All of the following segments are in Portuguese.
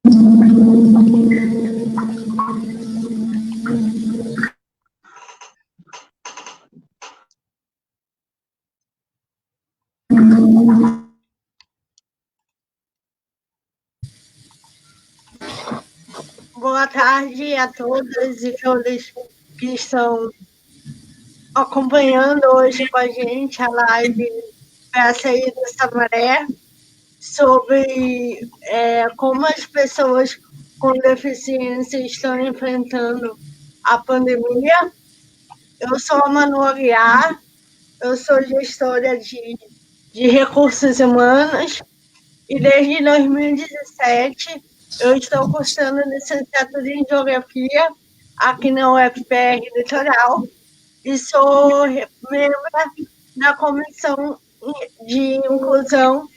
Boa tarde a todas e todos que estão acompanhando hoje com a gente a live Peça aí do Samaré sobre como as pessoas com deficiência estão enfrentando a pandemia. Eu sou a Manu Aguiar, eu sou gestora de recursos humanos e desde 2017 eu estou cursando licenciatura em Geografia aqui na UFPR Litoral e sou membro da Comissão de Inclusão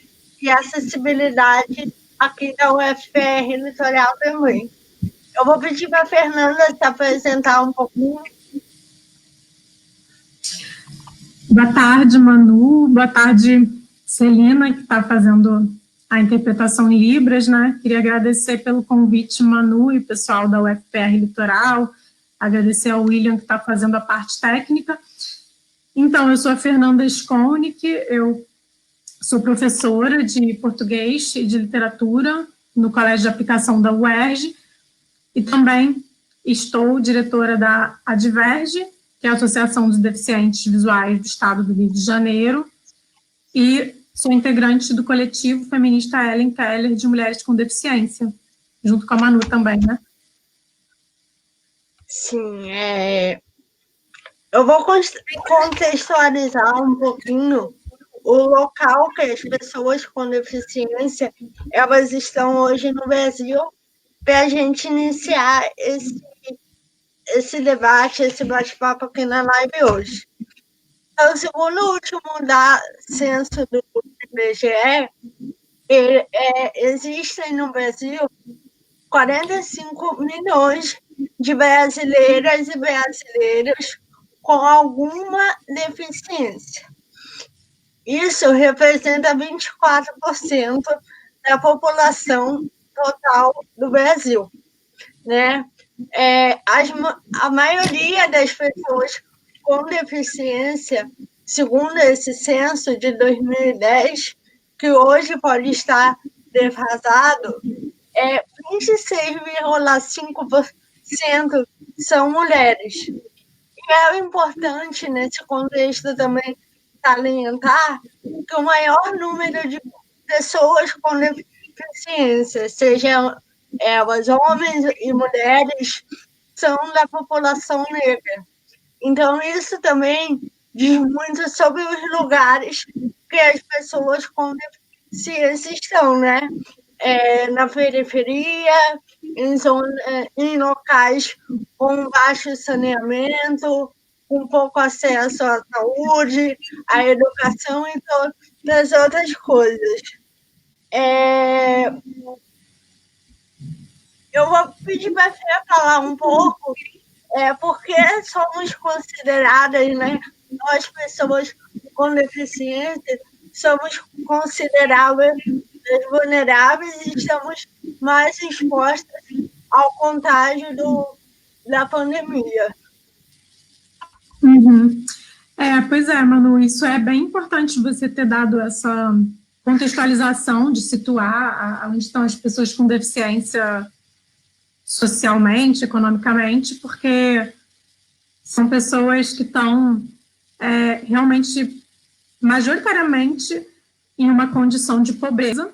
e Acessibilidade aqui da UFPR Litoral também. Eu vou pedir para a Fernanda se apresentar um pouquinho. Boa tarde, Manu. Boa tarde, Celina, que está fazendo a interpretação em Libras, né? Queria agradecer pelo convite, Manu, e o pessoal da UFPR Litoral, agradecer ao William, que está fazendo a parte técnica. Então, eu sou a Fernanda Skolnick, eu sou professora de português e de literatura no Colégio de Aplicação da UERJ e também estou diretora da Adverge, que é a Associação dos Deficientes Visuais do Estado do Rio de Janeiro, e sou integrante do coletivo feminista Ellen Keller de Mulheres com Deficiência, junto com a Manu também, né? Sim, eu vou contextualizar um pouquinho o local que as pessoas com deficiência elas estão hoje no Brasil para a gente iniciar esse debate, esse bate-papo aqui na live hoje. Então, segundo o último censo do IBGE, existem no Brasil 45 milhões de brasileiras e brasileiros com alguma deficiência. Isso representa 24% da população total do Brasil, né? A maioria das pessoas com deficiência, segundo esse censo de 2010, que hoje pode estar defasado, 26,5% são mulheres. E é importante, nesse contexto, também salientar que o maior número de pessoas com deficiência, sejam elas homens e mulheres, são da população negra. Então, isso também diz muito sobre os lugares que as pessoas com deficiência estão, né? Na periferia, em locais com baixo saneamento, com pouco acesso à saúde, à educação e todas as outras coisas. Eu vou pedir para a Fê falar um pouco porque somos consideradas, né, nós pessoas com deficiência, somos consideradas vulneráveis e estamos mais expostas ao contágio da pandemia. Uhum. Pois é, Manu, isso é bem importante você ter dado essa contextualização de situar onde estão as pessoas com deficiência socialmente, economicamente, porque são pessoas que estão realmente, majoritariamente, em uma condição de pobreza,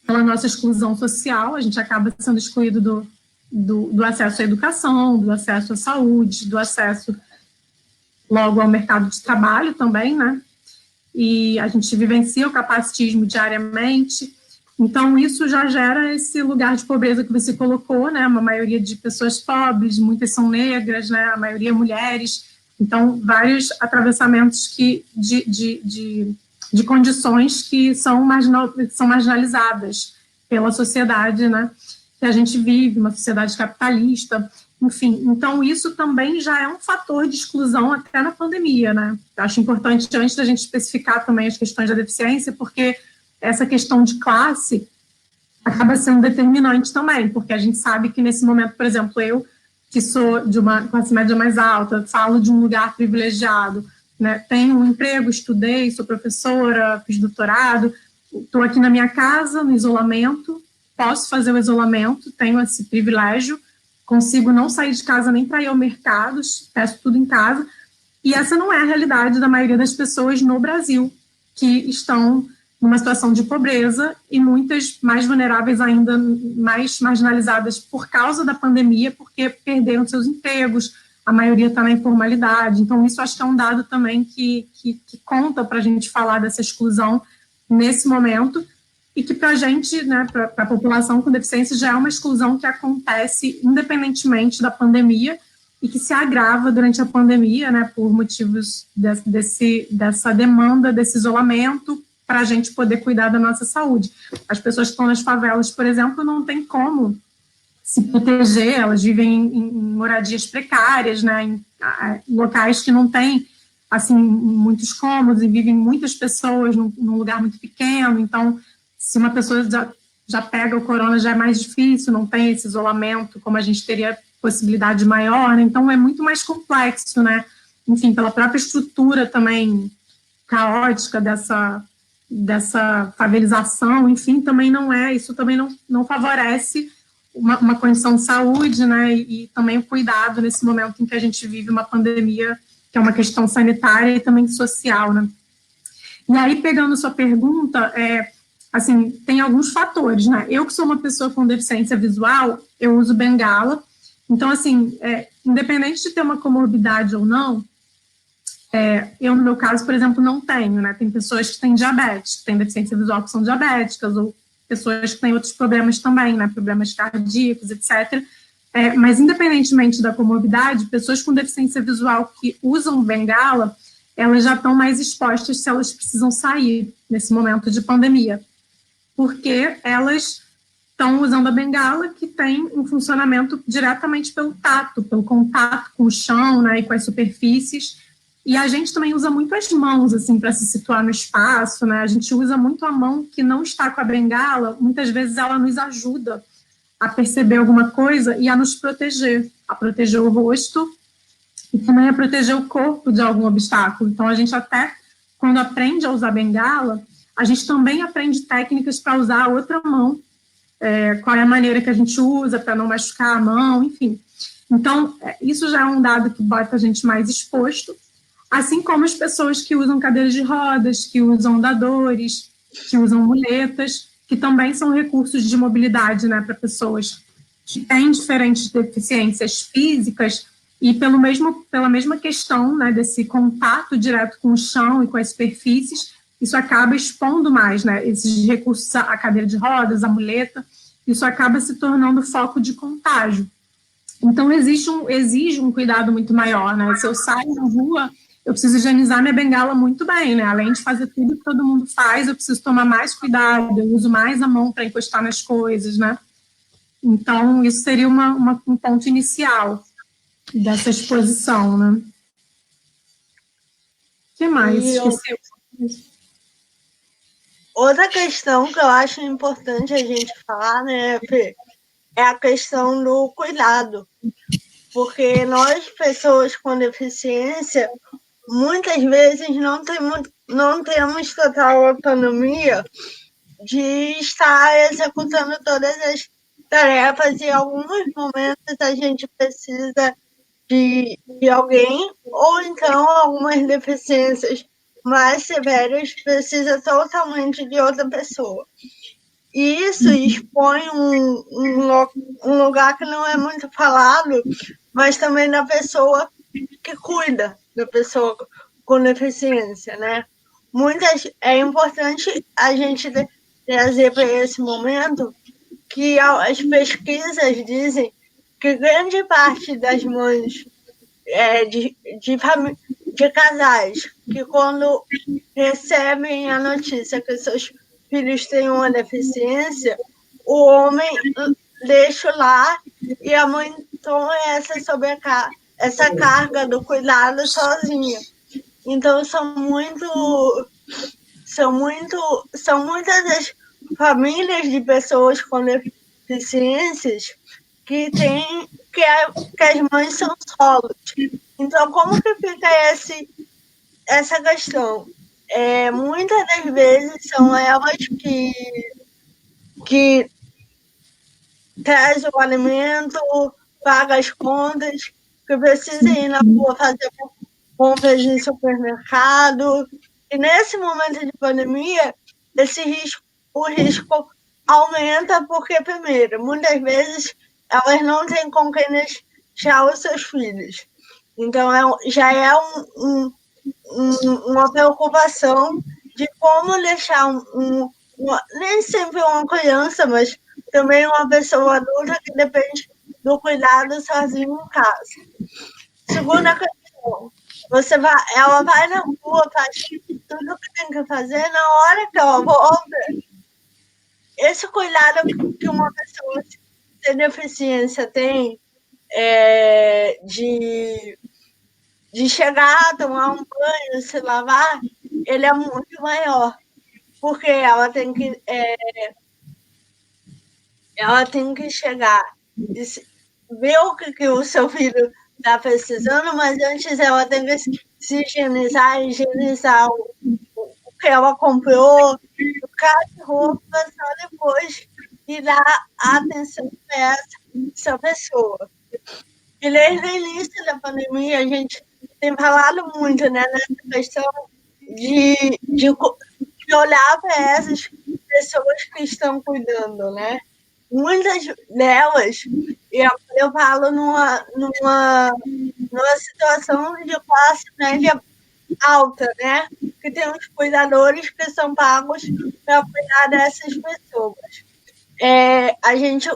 pela nossa exclusão social. A gente acaba sendo excluído do acesso à educação, do acesso à saúde, do acesso logo ao mercado de trabalho também, né? E a gente vivencia o capacitismo diariamente. Então, isso já gera esse lugar de pobreza que você colocou, né? Uma maioria de pessoas pobres, muitas são negras, né? A maioria mulheres. Então, vários atravessamentos de condições que são marginalizadas pela sociedade, né? Que a gente vive, uma sociedade capitalista, enfim. Então, isso também já é um fator de exclusão até na pandemia, né? Acho importante, antes da gente especificar também as questões da deficiência, porque essa questão de classe acaba sendo determinante também, porque a gente sabe que nesse momento, por exemplo, eu, que sou de uma classe média mais alta, falo de um lugar privilegiado, né, tenho um emprego, estudei, sou professora, fiz doutorado, estou aqui na minha casa, no isolamento, posso fazer o isolamento, tenho esse privilégio, consigo não sair de casa nem para ir ao mercado, peço tudo em casa, e essa não é a realidade da maioria das pessoas no Brasil, que estão numa situação de pobreza e muitas mais vulneráveis ainda, mais marginalizadas por causa da pandemia, porque perderam seus empregos, a maioria está na informalidade. Então, isso acho que é um dado também que conta para a gente falar dessa exclusão nesse momento e que para a gente, né, para a população com deficiência, já é uma exclusão que acontece independentemente da pandemia e que se agrava durante a pandemia, né, por motivos dessa demanda, desse isolamento, para a gente poder cuidar da nossa saúde. As pessoas que estão nas favelas, por exemplo, não tem como se proteger, elas vivem em moradias precárias, né, em locais que não têm, assim, muitos cômodos e vivem muitas pessoas num lugar muito pequeno, então, se uma pessoa já pega o corona, já é mais difícil, não tem esse isolamento, como a gente teria possibilidade maior, né, então é muito mais complexo, né, enfim, pela própria estrutura também caótica dessa favelização, enfim, também não é, isso também não favorece uma condição de saúde, né, e também o cuidado nesse momento em que a gente vive uma pandemia, que é uma questão sanitária e também social, né. E aí, pegando sua pergunta, assim, tem alguns fatores, né, eu que sou uma pessoa com deficiência visual, eu uso bengala, então, assim, independente de ter uma comorbidade ou não, eu, no meu caso, por exemplo, não tenho, né? Tem pessoas que têm diabetes, que têm deficiência visual que são diabéticas, ou pessoas que têm outros problemas também, né? Problemas cardíacos, etc. Mas, independentemente da comorbidade, pessoas com deficiência visual que usam bengala, elas já estão mais expostas se elas precisam sair nesse momento de pandemia, porque elas estão usando a bengala que tem um funcionamento diretamente pelo tato, pelo contato com o chão, né? E com as superfícies. E a gente também usa muito as mãos, assim, para se situar no espaço, né? A gente usa muito a mão que não está com a bengala, muitas vezes ela nos ajuda a perceber alguma coisa e a nos proteger, a proteger o rosto e também a proteger o corpo de algum obstáculo. Então, a gente até, quando aprende a usar bengala, a gente também aprende técnicas para usar a outra mão, qual é a maneira que a gente usa para não machucar a mão, enfim. Então, isso já é um dado que bota a gente mais exposto, assim como as pessoas que usam cadeiras de rodas, que usam andadores, que usam muletas, que também são recursos de mobilidade, né, para pessoas que têm diferentes deficiências físicas e pela mesma questão, né, desse contato direto com o chão e com as superfícies, isso acaba expondo mais, né, esses recursos, a cadeira de rodas, a muleta, isso acaba se tornando foco de contágio. Então, exige um cuidado muito maior, né? Se eu saio na rua, eu preciso higienizar minha bengala muito bem, né? Além de fazer tudo que todo mundo faz, eu preciso tomar mais cuidado, eu uso mais a mão para encostar nas coisas, né? Então, isso seria um ponto inicial dessa exposição, né? O que mais? Esqueci. Outra questão que eu acho importante a gente falar, né, Fê, é a questão do cuidado. Porque nós, pessoas com deficiência, muitas vezes não temos total autonomia de estar executando todas as tarefas e em alguns momentos a gente precisa de alguém ou então algumas deficiências mais severas precisa totalmente de outra pessoa. E isso expõe um lugar que não é muito falado, mas também da pessoa que cuida da pessoa com deficiência, né? É importante a gente trazer para esse momento que as pesquisas dizem que grande parte das mães de casais que quando recebem a notícia que seus filhos têm uma deficiência, o homem deixa lá e a mãe toma essa carga do cuidado sozinha. Então, são muitas as famílias de pessoas com deficiências que as mães são solos. Então, como que fica essa questão? Muitas das vezes são elas que trazem o alimento, pagam as contas, que precisam ir na rua fazer compras em supermercado. E nesse momento de pandemia, o risco aumenta porque, primeiro, muitas vezes elas não têm com quem deixar os seus filhos. Então, já é uma preocupação de como deixar nem sempre uma criança, mas também uma pessoa adulta que depende do cuidado sozinho em casa. Segunda questão, ela vai na rua, faz tudo o que tem que fazer, na hora que ela volta, esse cuidado que uma pessoa sem deficiência tem de chegar, tomar um banho, se lavar, ele é muito maior, porque ela tem que chegar e ver o que o seu filho está precisando, mas antes ela tem que se higienizar o que ela comprou, trocar de roupa, só depois e dar atenção para essa pessoa. E desde o início da pandemia, a gente tem falado muito, né, nessa questão de olhar para essas pessoas que estão cuidando, né? Muitas delas, eu falo numa situação de classe média alta, né? Que tem os cuidadores que são pagos para cuidar dessas pessoas. A gente,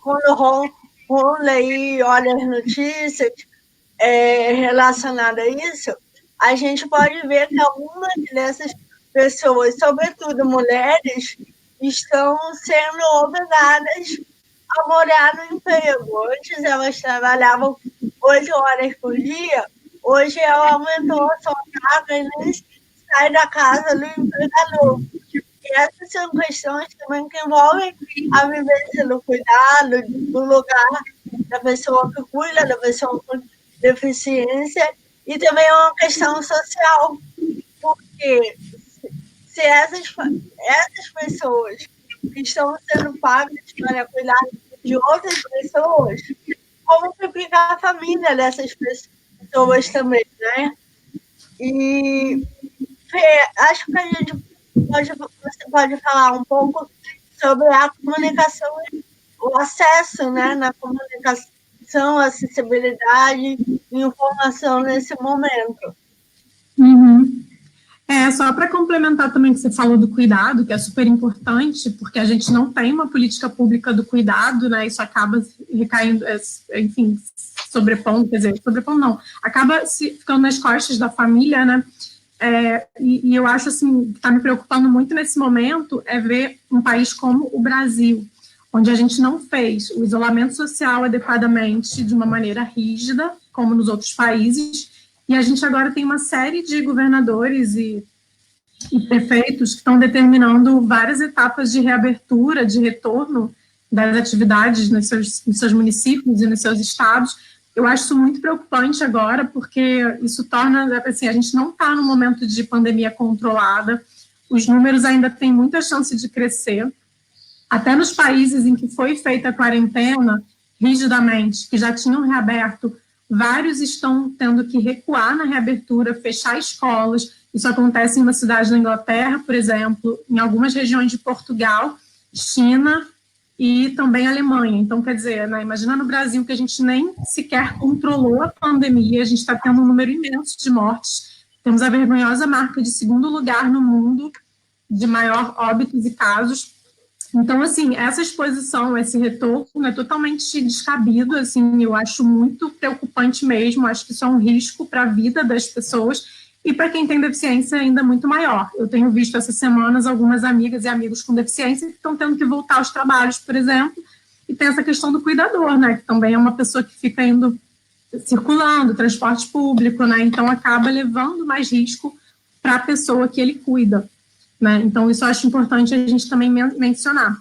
quando rola aí, olha as notícias relacionadas a isso, a gente pode ver que algumas dessas pessoas, sobretudo mulheres, estão sendo obrigadas a morar no emprego. Antes elas trabalhavam 8 horas por dia, hoje ela aumentou a sua carga e nem sai da casa do empregador. E essas são questões também que envolvem a vivência do cuidado, do lugar da pessoa que cuida, da pessoa com deficiência, e também é uma questão social, porque se essas pessoas que estão sendo pagas para cuidar de outras pessoas, como que fica a família dessas pessoas também, né? E acho que você pode falar um pouco sobre a comunicação, o acesso, né, na comunicação, acessibilidade e informação nesse momento. Uhum. Só para complementar também o que você falou do cuidado, que é super importante, porque a gente não tem uma política pública do cuidado, né? Isso acaba recaindo, enfim, sobrepondo não, acaba ficando nas costas da família, né? E eu acho assim, que está me preocupando muito nesse momento é ver um país como o Brasil, onde a gente não fez o isolamento social adequadamente, de uma maneira rígida, como nos outros países, e a gente agora tem uma série de governadores e prefeitos que estão determinando várias etapas de reabertura, de retorno das atividades nos seus municípios e nos seus estados. Eu acho isso muito preocupante agora, porque isso torna, assim, a gente não está num momento de pandemia controlada, os números ainda têm muita chance de crescer. Até nos países em que foi feita a quarentena, rigidamente, que já tinham reaberto, vários estão tendo que recuar na reabertura, fechar escolas. Isso acontece em uma cidade da Inglaterra, por exemplo, em algumas regiões de Portugal, China e também Alemanha. Então, quer dizer, né, imagina no Brasil que a gente nem sequer controlou a pandemia, a gente está tendo um número imenso de mortes, temos a vergonhosa marca de 2º lugar no mundo de maior óbitos e casos. Então, assim, essa exposição, esse retorno é totalmente descabido, assim, eu acho muito preocupante mesmo, acho que isso é um risco para a vida das pessoas e para quem tem deficiência ainda muito maior. Eu tenho visto essas semanas algumas amigas e amigos com deficiência que estão tendo que voltar aos trabalhos, por exemplo, e tem essa questão do cuidador, né, que também é uma pessoa que fica indo circulando, transporte público, né, então acaba levando mais risco para a pessoa que ele cuida. né? Então, isso eu acho importante a gente também mencionar.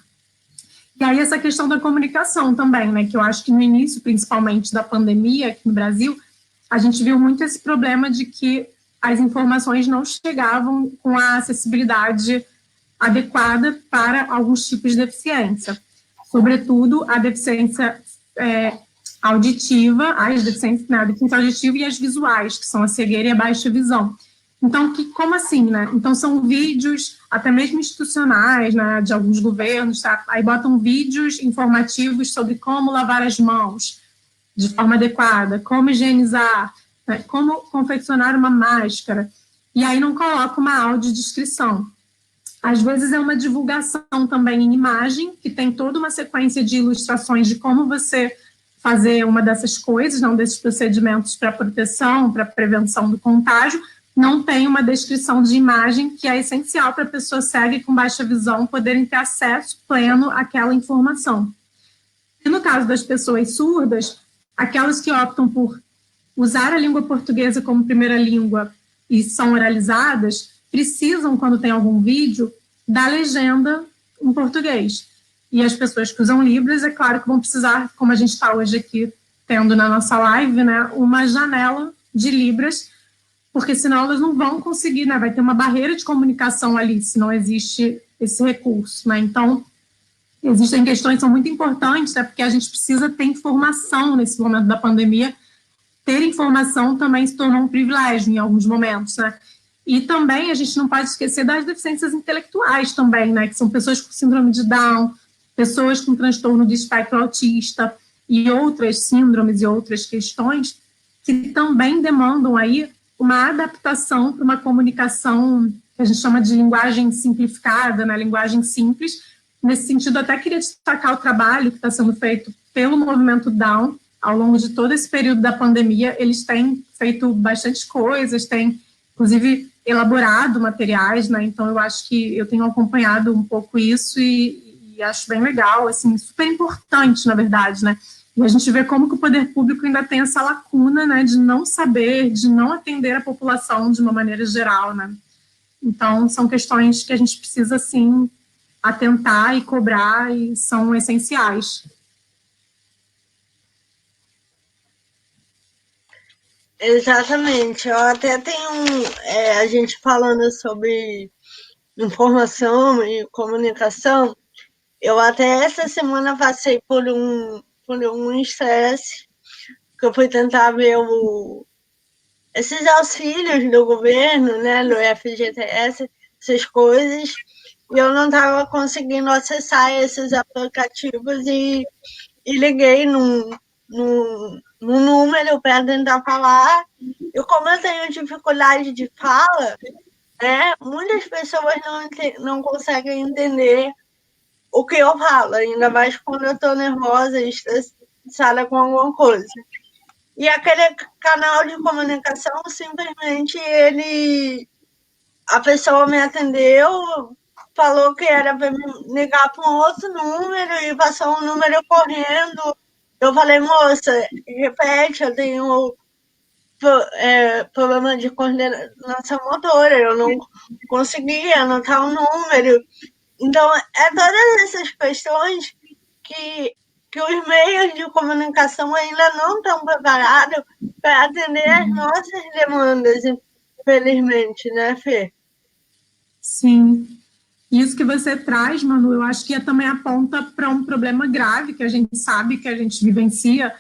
E aí, essa questão da comunicação também, né? Que eu acho que no início, principalmente da pandemia aqui no Brasil, a gente viu muito esse problema de que as informações não chegavam com a acessibilidade adequada para alguns tipos de deficiência. Sobretudo, a deficiência auditiva, as deficiências, né, a deficiência auditiva e as visuais, que são a cegueira e a baixa visão. Então, como assim, né? Então, são vídeos, até mesmo institucionais, né, de alguns governos, tá? Aí botam vídeos informativos sobre como lavar as mãos de forma adequada, como higienizar, né, como confeccionar uma máscara, e aí não coloca uma audiodescrição. Às vezes é uma divulgação também em imagem, que tem toda uma sequência de ilustrações de como você fazer uma dessas coisas, não desses procedimentos para proteção, para prevenção do contágio, não tem uma descrição de imagem que é essencial para a pessoa cega e com baixa visão poderem ter acesso pleno àquela informação. E no caso das pessoas surdas, aquelas que optam por usar a língua portuguesa como primeira língua e são oralizadas, precisam, quando tem algum vídeo, da legenda em português. E as pessoas que usam Libras, é claro que vão precisar, como a gente está hoje aqui tendo na nossa live, né, uma janela de Libras, porque senão elas não vão conseguir, né, vai ter uma barreira de comunicação ali, se não existe esse recurso, né? Então, existem questões que são muito importantes, né, porque a gente precisa ter informação nesse momento da pandemia. Ter informação também se tornou um privilégio em alguns momentos, né? E também a gente não pode esquecer das deficiências intelectuais também, né? Que são pessoas com síndrome de Down, pessoas com transtorno de espectro autista e outras síndromes e outras questões que também demandam aí uma adaptação para uma comunicação que a gente chama de linguagem simplificada, né? Linguagem simples. Nesse sentido, até queria destacar o trabalho que está sendo feito pelo movimento Down ao longo de todo esse período da pandemia. Eles têm feito bastante coisas, têm, inclusive, elaborado materiais, né? Então, eu acho que eu tenho acompanhado um pouco isso e acho bem legal, assim, super importante, na verdade, né? E a gente vê como que o poder público ainda tem essa lacuna, né, de não saber, de não atender a população de uma maneira geral, né? Então, são questões que a gente precisa, sim, atentar e cobrar e são essenciais. Exatamente. Eu até tenho a gente falando sobre informação e comunicação. Eu até essa semana passei por um estresse, que eu fui tentar ver esses auxílios do governo, né, do FGTS, essas coisas, e eu não estava conseguindo acessar esses aplicativos e liguei num número para tentar falar. E como eu tenho dificuldade de fala, né, muitas pessoas não conseguem entender o que eu falo, ainda mais quando eu estou nervosa e estressada com alguma coisa. E aquele canal de comunicação, simplesmente a pessoa me atendeu, falou que era para me ligar para um outro número e passou um número correndo. Eu falei, moça, repete, eu tenho problema de coordenação motora, eu não consegui anotar o número. Então, todas essas questões que os meios de comunicação ainda não estão preparados para atender as nossas demandas, infelizmente, né, Fê? Sim. Isso que você traz, Manu, eu acho que também aponta para um problema grave que a gente sabe, que a gente vivencia,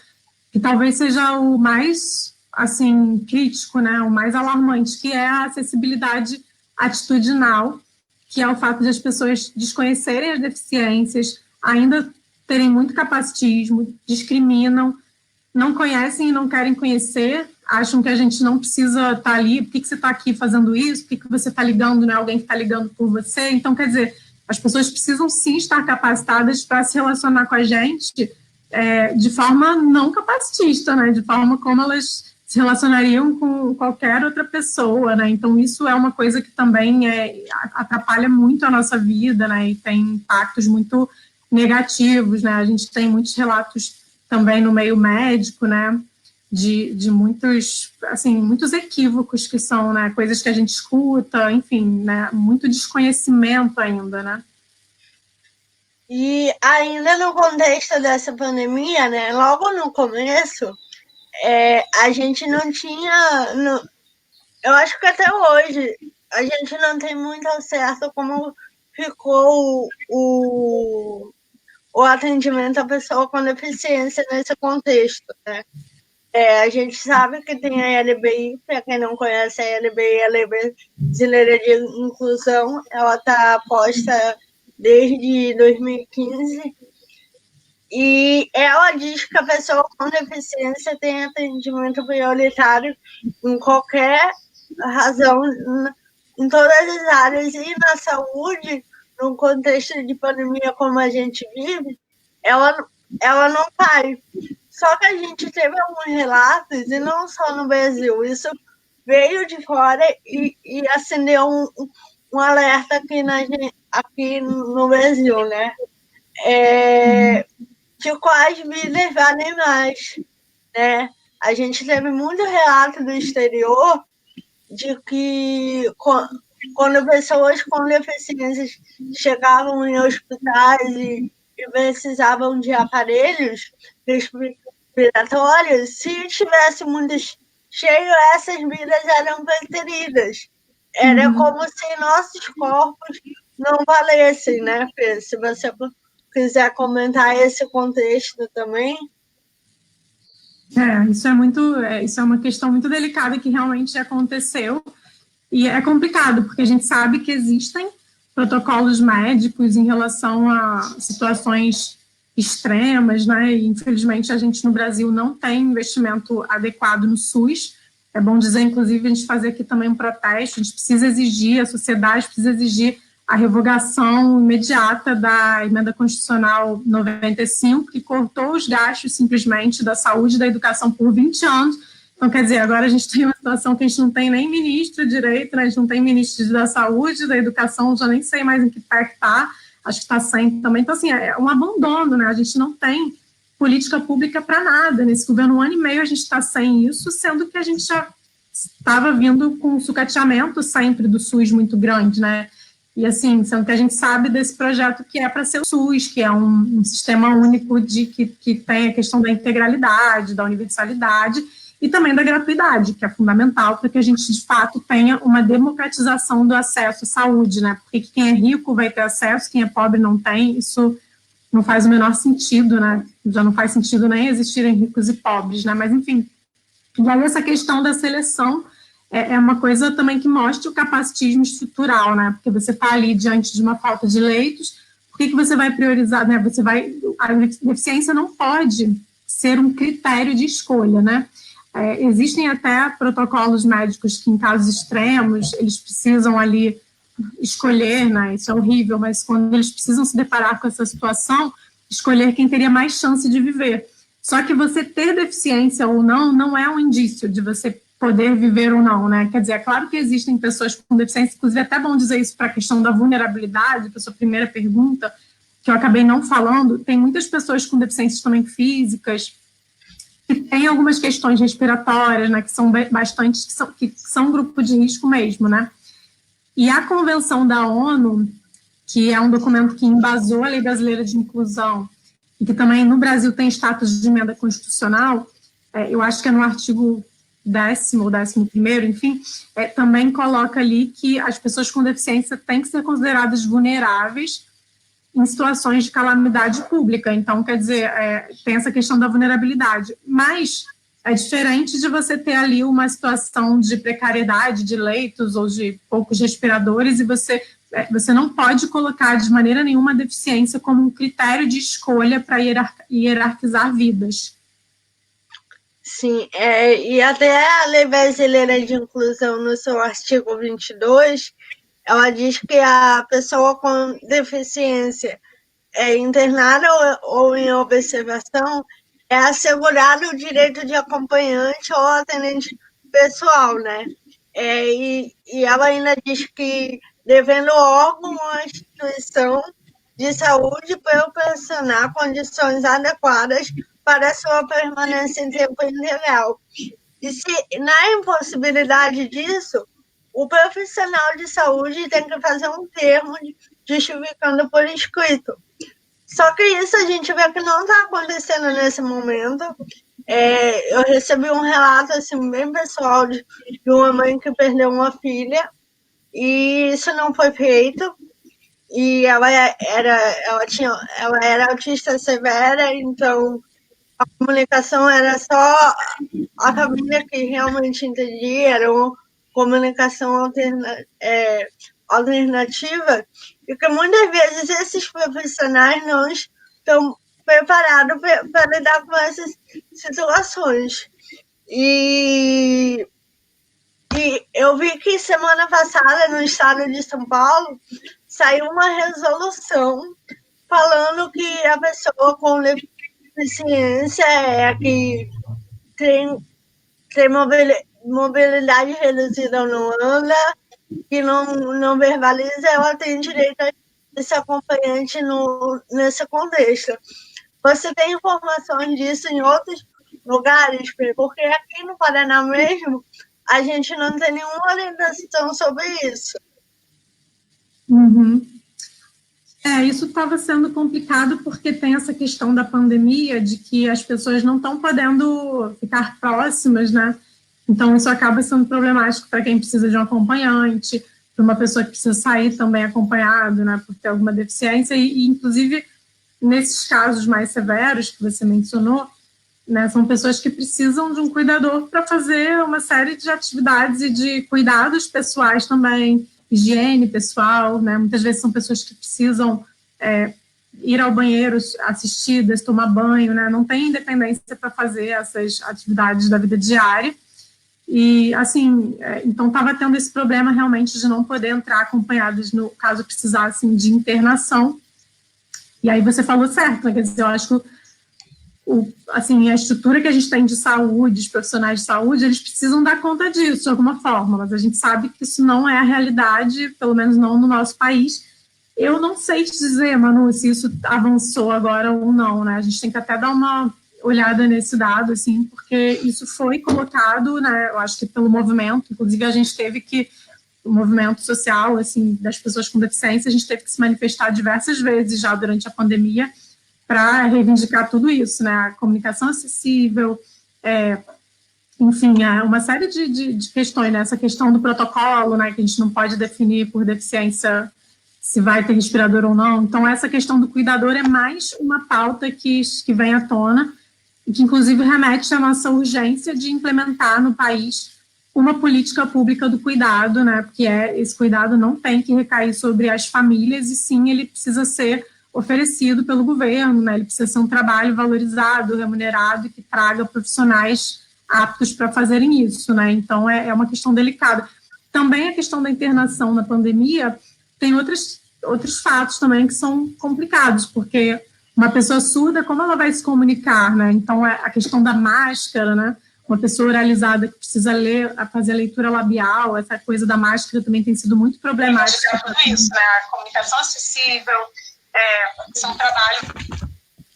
que talvez seja o mais, assim, crítico, né, o mais alarmante, que é a acessibilidade atitudinal, que é o fato de as pessoas desconhecerem as deficiências, ainda terem muito capacitismo, discriminam, não conhecem e não querem conhecer, acham que a gente não precisa estar ali, por que você está aqui fazendo isso, por que você está ligando, não é alguém que está ligando por você. Então, quer dizer, as pessoas precisam sim estar capacitadas para se relacionar com a gente de forma não capacitista, né? De forma como elas se relacionariam com qualquer outra pessoa, né? Então, isso é uma coisa que também atrapalha muito a nossa vida, né? E tem impactos muito negativos, né? A gente tem muitos relatos também no meio médico, né? de muitos, assim, muitos equívocos que são, né, coisas que a gente escuta, enfim, né, muito desconhecimento ainda, né? E ainda no contexto dessa pandemia, né, logo no começo, a gente não tinha, eu acho que até hoje, a gente não tem muito acesso como ficou o atendimento à pessoa com deficiência nesse contexto, né? A gente sabe que tem a LBI, para quem não conhece a LBI, a Lei Brasileira de Inclusão, ela está posta desde 2015, e ela diz que a pessoa com deficiência tem atendimento prioritário em qualquer razão, em todas as áreas, e na saúde, num contexto de pandemia como a gente vive, ela não cai. Só que a gente teve alguns relatos, e não só no Brasil, isso veio de fora e acendeu um alerta aqui no Brasil, né? De quais vidas valem mais, né? A gente teve muito relato do exterior de que quando pessoas com deficiências chegavam em hospitais e precisavam de aparelhos respiratórios, se tivesse muito cheio, essas vidas eram preteridas. Era como se nossos corpos não valessem, né, Fê? Se você quiser comentar esse contexto também. Isso é uma questão muito delicada que realmente aconteceu, e é complicado, porque a gente sabe que existem protocolos médicos em relação a situações extremas, né? E, infelizmente, a gente no Brasil não tem investimento adequado no SUS. É bom dizer, inclusive, a gente fazer aqui também um protesto, a gente precisa exigir, a sociedade precisa exigir a revogação imediata da emenda constitucional 95, que cortou os gastos simplesmente da saúde e da educação por 20 anos. Então, quer dizer, agora a gente tem uma situação que a gente não tem nem ministro direito, né? A gente não tem ministro da saúde, da educação, já nem sei mais em que pé que está, acho que está sem também. Então, assim, é um abandono, né? A gente não tem política pública para nada. Nesse governo, 1 ano e meio a gente está sem isso, sendo que a gente já estava vindo com um sucateamento sempre do SUS muito grande, né? E assim, sendo que a gente sabe desse projeto que é para ser o SUS, que é um sistema único que tem a questão da integralidade, da universalidade e também da gratuidade, que é fundamental para que a gente, de fato, tenha uma democratização do acesso à saúde, né? Porque quem é rico vai ter acesso, quem é pobre não tem, isso não faz o menor sentido, né? Já não faz sentido nem existirem ricos e pobres, né? Mas, enfim, e aí essa questão da seleção é uma coisa também que mostra o capacitismo estrutural, né? Porque você está ali diante de uma falta de leitos, por que você vai priorizar, né? A deficiência não pode ser um critério de escolha, né? Existem até protocolos médicos que, em casos extremos, eles precisam ali escolher, né? Isso é horrível, mas quando eles precisam se deparar com essa situação, escolher quem teria mais chance de viver. Só que você ter deficiência ou não, não é um indício de você poder viver ou não, né? Quer dizer, é claro que existem pessoas com deficiência, inclusive é até bom dizer isso para a questão da vulnerabilidade, para a sua primeira pergunta, que eu acabei não falando, tem muitas pessoas com deficiências também físicas, que têm algumas questões respiratórias, né, que são bastante, que são grupo de risco mesmo, né? E a Convenção da ONU, que é um documento que embasou a Lei Brasileira de Inclusão, e que também no Brasil tem status de emenda constitucional, eu acho que é no artigo 10º ou 11º, enfim, também coloca ali que as pessoas com deficiência têm que ser consideradas vulneráveis em situações de calamidade pública. Então, quer dizer, tem essa questão da vulnerabilidade. Mas é diferente de você ter ali uma situação de precariedade de leitos ou de poucos respiradores e você não pode colocar de maneira nenhuma a deficiência como um critério de escolha para hierarquizar vidas. Sim, e até a Lei Brasileira de Inclusão, no seu artigo 22, ela diz que a pessoa com deficiência internada ou em observação é assegurado o direito de acompanhante ou atendente pessoal, né? E ela ainda diz que devendo o órgão ou a instituição de saúde proporcionar condições adequadas para sua permanência em tempo integral. E se, na impossibilidade disso, o profissional de saúde tem que fazer um termo justificando por escrito. Só que isso a gente vê que não está acontecendo nesse momento. Eu recebi um relato assim, bem pessoal de uma mãe que perdeu uma filha e isso não foi feito. E ela era autista severa, então a comunicação era só a família que realmente entendia, era uma comunicação alternativa, e que muitas vezes esses profissionais não estão preparados para lidar com essas situações. E eu vi que semana passada, no estado de São Paulo, saiu uma resolução falando que a pessoa com deficiência que tem mobilidade reduzida ou não anda, que não verbaliza, ela tem direito a esse acompanhante nesse contexto. Você tem informação disso em outros lugares? Porque aqui no Paraná mesmo, a gente não tem nenhuma orientação sobre isso. Uhum. Isso estava sendo complicado porque tem essa questão da pandemia, de que as pessoas não estão podendo ficar próximas, né? Então, isso acaba sendo problemático para quem precisa de um acompanhante, para uma pessoa que precisa sair também acompanhado, né, por ter alguma deficiência, e inclusive, nesses casos mais severos que você mencionou, né, são pessoas que precisam de um cuidador para fazer uma série de atividades e de cuidados pessoais também, higiene pessoal, né, muitas vezes são pessoas que precisam ir ao banheiro assistidas, tomar banho, né, não tem independência para fazer essas atividades da vida diária. E, assim, então estava tendo esse problema realmente de não poder entrar acompanhados no caso precisassem de internação. E aí você falou certo, né? Quer dizer, eu acho que assim, a estrutura que a gente tem de saúde, os profissionais de saúde, eles precisam dar conta disso de alguma forma, mas a gente sabe que isso não é a realidade, pelo menos não no nosso país. Eu não sei te dizer, Manu, se isso avançou agora ou não, né? A gente tem que até dar uma olhada nesse dado, assim, porque isso foi colocado, né, eu acho que pelo movimento, inclusive a gente teve que, o movimento social, assim, das pessoas com deficiência, a gente teve que se manifestar diversas vezes já durante a pandemia para reivindicar tudo isso, né, a comunicação acessível, enfim, uma série de questões, né, essa questão do protocolo, né, que a gente não pode definir por deficiência se vai ter respirador ou não, então essa questão do cuidador é mais uma pauta que vem à tona, e que inclusive remete à nossa urgência de implementar no país uma política pública do cuidado, né? Porque esse cuidado não tem que recair sobre as famílias, e sim ele precisa ser oferecido pelo governo, né? Ele precisa ser um trabalho valorizado, remunerado, e que traga profissionais aptos para fazerem isso, né? Então é uma questão delicada. Também a questão da internação na pandemia tem outros fatos também que são complicados, porque uma pessoa surda, como ela vai se comunicar, né? Então, a questão da máscara, né? Uma pessoa oralizada que precisa fazer a leitura labial, essa coisa da máscara também tem sido muito problemática. Tudo isso, né? A comunicação acessível, são trabalho...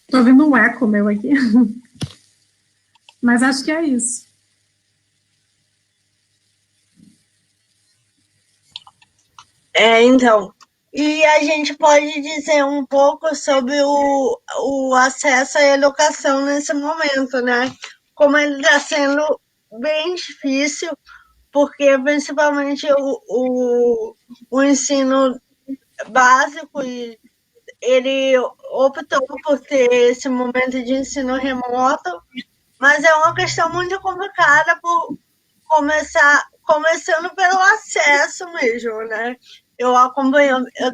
Estou ouvindo um eco meu aqui. Mas acho que é isso. Então... E a gente pode dizer um pouco sobre o acesso à educação nesse momento, né? Como ele está sendo bem difícil, porque principalmente o ensino básico, ele optou por ter esse momento de ensino remoto, mas é uma questão muito complicada por começando pelo acesso mesmo, né? Eu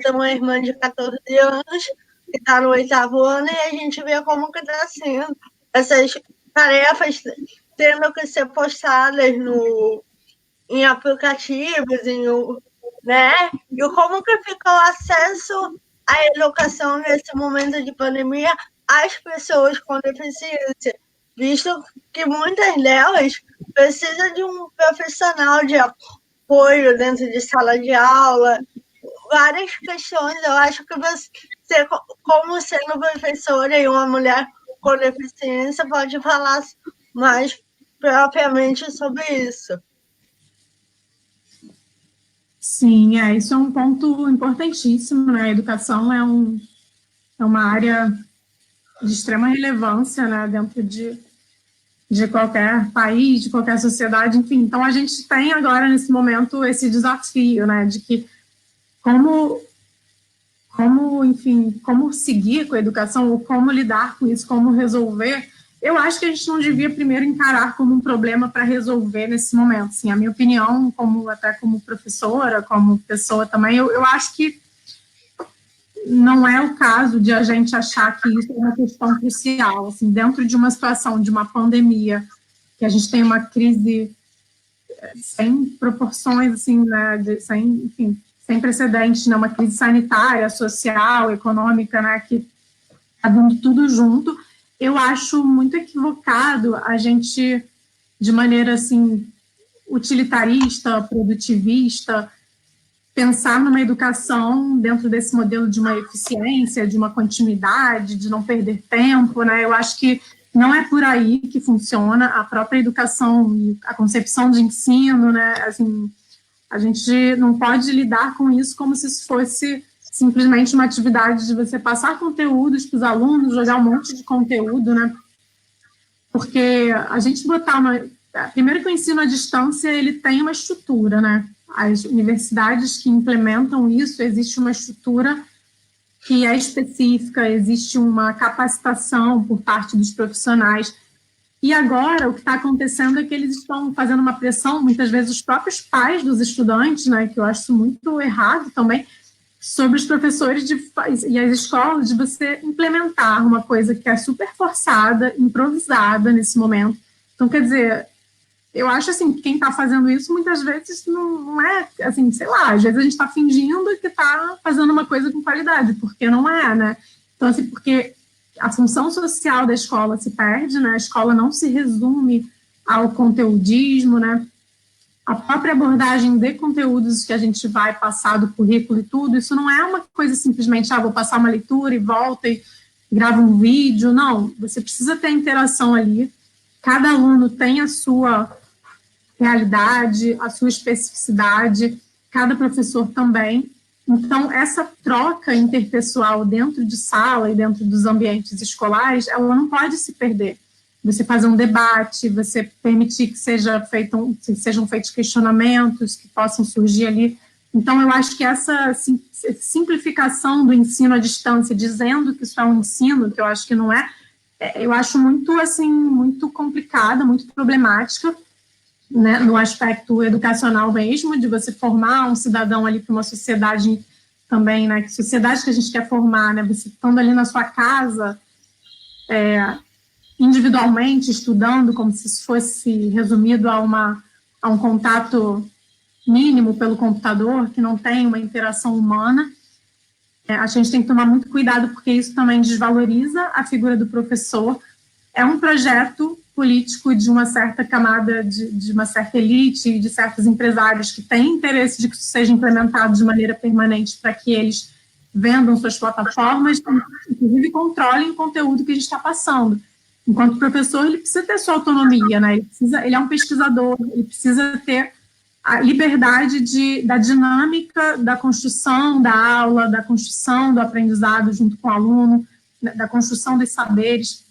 tenho uma irmã de 14 anos que está no 8º ano, e a gente vê como que está sendo essas tarefas tendo que ser postadas em aplicativos, né? E como que fica o acesso à educação nesse momento de pandemia às pessoas com deficiência, visto que muitas delas precisam de um profissional de apoio dentro de sala de aula, várias questões. Eu acho que você, como sendo professora e uma mulher com deficiência pode falar mais propriamente sobre isso. Sim, isso é um ponto importantíssimo, né? A educação é uma área de extrema relevância, né, dentro de qualquer país, de qualquer sociedade, enfim. Então, a gente tem agora, nesse momento, esse desafio, né, de que enfim, como seguir com a educação, ou como lidar com isso, como resolver. Eu acho que a gente não devia primeiro encarar como um problema para resolver nesse momento. Assim, a minha opinião, até como professora, como pessoa também, eu acho que não é o caso de a gente achar que isso é uma questão crucial. Assim, dentro de uma situação de uma pandemia, que a gente tem uma crise sem proporções, assim, né, sem precedentes, né, uma crise sanitária, social, econômica, né, que está vindo tudo junto. Eu acho muito equivocado a gente, de maneira assim, utilitarista, produtivista, pensar numa educação dentro desse modelo de uma eficiência, de uma continuidade, de não perder tempo, né? Eu acho que não é por aí que funciona a própria educação, a concepção de ensino, né? Assim, a gente não pode lidar com isso como se isso fosse simplesmente uma atividade de você passar conteúdos para os alunos, jogar um monte de conteúdo, né? Porque a gente botar primeiro que o ensino à distância, ele tem uma estrutura, né? As universidades que implementam isso, existe uma estrutura que é específica, existe uma capacitação por parte dos profissionais. E agora, o que está acontecendo é que eles estão fazendo uma pressão, muitas vezes os próprios pais dos estudantes, né, que eu acho muito errado também, sobre os professores e as escolas, de você implementar uma coisa que é super forçada, improvisada nesse momento. Então, quer dizer, eu acho assim, que quem está fazendo isso muitas vezes não é, assim, sei lá, às vezes a gente está fingindo que está fazendo uma coisa com qualidade, porque não é, né? Então, assim, porque a função social da escola se perde, né? A escola não se resume ao conteudismo, né? A própria abordagem de conteúdos que a gente vai passar do currículo e tudo, isso não é uma coisa simplesmente, vou passar uma leitura e volta e grava um vídeo, não. Você precisa ter interação ali, cada aluno tem a sua realidade, a sua especificidade, cada professor também. Então, essa troca interpessoal dentro de sala e dentro dos ambientes escolares, ela não pode se perder. Você fazer um debate, você permitir que sejam feitos questionamentos que possam surgir ali. Então, eu acho que essa simplificação do ensino à distância, dizendo que isso é um ensino, que eu acho que não é, eu acho muito, assim, muito complicada, muito problemática, né, no aspecto educacional mesmo, de você formar um cidadão ali para uma sociedade também, né, que sociedade que a gente quer formar, né, você estando ali na sua casa, individualmente, estudando, como se isso fosse resumido a um contato mínimo pelo computador, que não tem uma interação humana. A gente tem que tomar muito cuidado, porque isso também desvaloriza a figura do professor. É um projeto político de uma certa camada, de uma certa elite, de certos empresários que têm interesse de que isso seja implementado de maneira permanente para que eles vendam suas plataformas, inclusive controlem o conteúdo que a gente está passando. Enquanto professor, ele precisa ter sua autonomia, né? Ele é um pesquisador, ele precisa ter a liberdade da dinâmica da construção da aula, da construção do aprendizado junto com o aluno, da construção dos saberes.